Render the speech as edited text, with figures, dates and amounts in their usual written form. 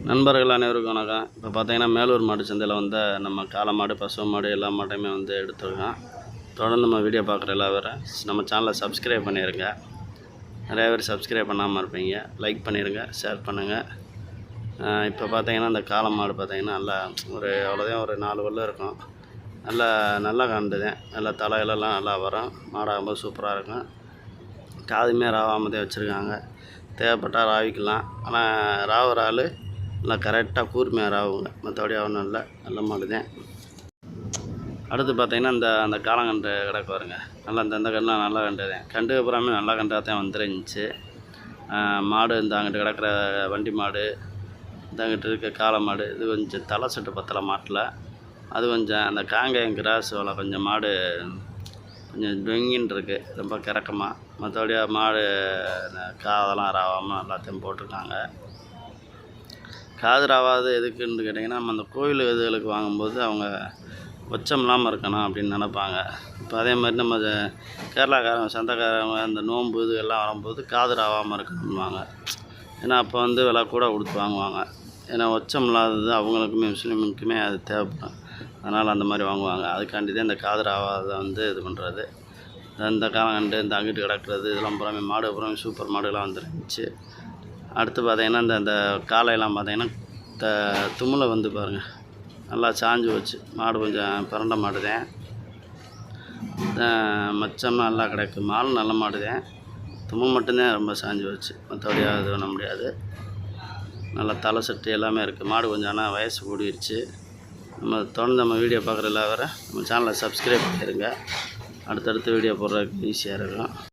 நண்பர்கள் அனைவருக்கும் வணக்கம். இப்போ பார்த்தீங்கன்னா மேலூர் மாடு சந்தையில் வந்து நம்ம காளை மாடு, பசு மாடு எல்லா மாட்டையுமே வந்து எடுத்துருக்கோம். தொடர்ந்து நம்ம வீடியோ பார்க்குற எல்லா பேரும் நம்ம சேனலை சப்ஸ்கிரைப் பண்ணிடுங்க. நிறையா பேர் சப்ஸ்கிரைப் பண்ணாமல் இருப்பீங்க. லைக் பண்ணிடுங்க, ஷேர் பண்ணுங்கள். இப்போ பார்த்தீங்கன்னா இந்த காளை மாடு பார்த்தீங்கன்னா நல்லா அவ்வளோதான் ஒரு 4 வல்லம் இருக்கும். நல்லா கண்டுதேன். நல்லா தலைகளெல்லாம் நல்லா வரும். மாடாகும்போது சூப்பராக இருக்கும். காதுமே ராவாமதே வச்சுருக்காங்க. தேவைப்பட்டால் ராவிக்கலாம். ஆனால் ராவுற ஆள் நல்லா கரெக்டாக கூர்மையாக ராவுங்க. மற்றபடி ஒன்றும் இல்லை, நல்ல மாடு தான். அடுத்து பார்த்திங்கன்னா அந்த காளங்கன்று கிடக்கு வருங்க. நல்லா இந்த கண்டுலாம் நல்லா கண்டு தான். கண்டுக்கு அப்புறமே நல்லா கண்டாக தான் வந்துருந்துச்சு. மாடு இந்த அங்கிட்டு கிடக்கிற வண்டி மாடு, இந்த அங்கிட்டு இருக்க காளை மாடு, இது கொஞ்சம் தலை செட்டு பத்தலை மாட்டில். அது கொஞ்சம் அந்த காங்கேயம் கிராஸ் வலை கொஞ்சம் மாடு கொஞ்சம் டொங்கின்னு இருக்குது, ரொம்ப கிறக்கமாக. மற்றபடி மாடு காதெல்லாம் ராவாமல் எல்லாத்தையும் போட்டிருக்காங்க. காது ராவாது எதுக்குன்னு கேட்டிங்கன்னா, நம்ம அந்த கோயில் இதுகளுக்கு வாங்கும்போது அவங்க உச்சம் இல்லாமல் இருக்கணும் அப்படின்னு நினப்பாங்க. இப்போ அதே மாதிரி நம்ம கேரளாக்காரங்க சொந்தக்காரங்க அந்த நோன்பு இது எல்லாம் வரும்போது காது ராவாமல் இருக்கணும்வாங்க. ஏன்னா அப்போ வந்து விலை கூட கொடுத்து வாங்குவாங்க. ஏன்னா உச்சம் இல்லாதது அவங்களுக்குமே முஸ்லீமுக்குமே அது தேவைப்படும். அதனால் அந்த மாதிரி வாங்குவாங்க. அதுக்காண்டி தான் இந்த காது ராவாதை வந்து இது பண்ணுறது. இந்த காலங்கண்டு இந்த அங்கிட்டு கிடக்கிறது இதெல்லாம் புறமே மாடு புறமே சூப்பர் மாடுலாம் வந்துருந்துச்சு. அடுத்து பார்த்திங்கன்னா இந்த காலையெல்லாம் பார்த்திங்கன்னா தும்மில் வந்து பாருங்கள் நல்லா சாஞ்சு வச்சு. மாடு கொஞ்சம் பிறண்ட மாடு தான். மச்சம் நல்லா கிடக்கு. மாடு நல்ல மாடு தான். தும்மல் மட்டும்தான் ரொம்ப சாஞ்சு வச்சு, மற்றபடி இது பண்ண முடியாது. நல்லா தலை செட்டு எல்லாமே இருக்குது. மாடு கொஞ்சம் ஆனால் வயசு கூடிருச்சு. தொடர்ந்து நம்ம வீடியோ பார்க்குற எல்லா வர நம்ம சேனலை சப்ஸ்கிரைப் பண்ணிடுங்க. அடுத்தடுத்து வீடியோ போடுறதுக்கு ஈஸியாக இருக்கும்.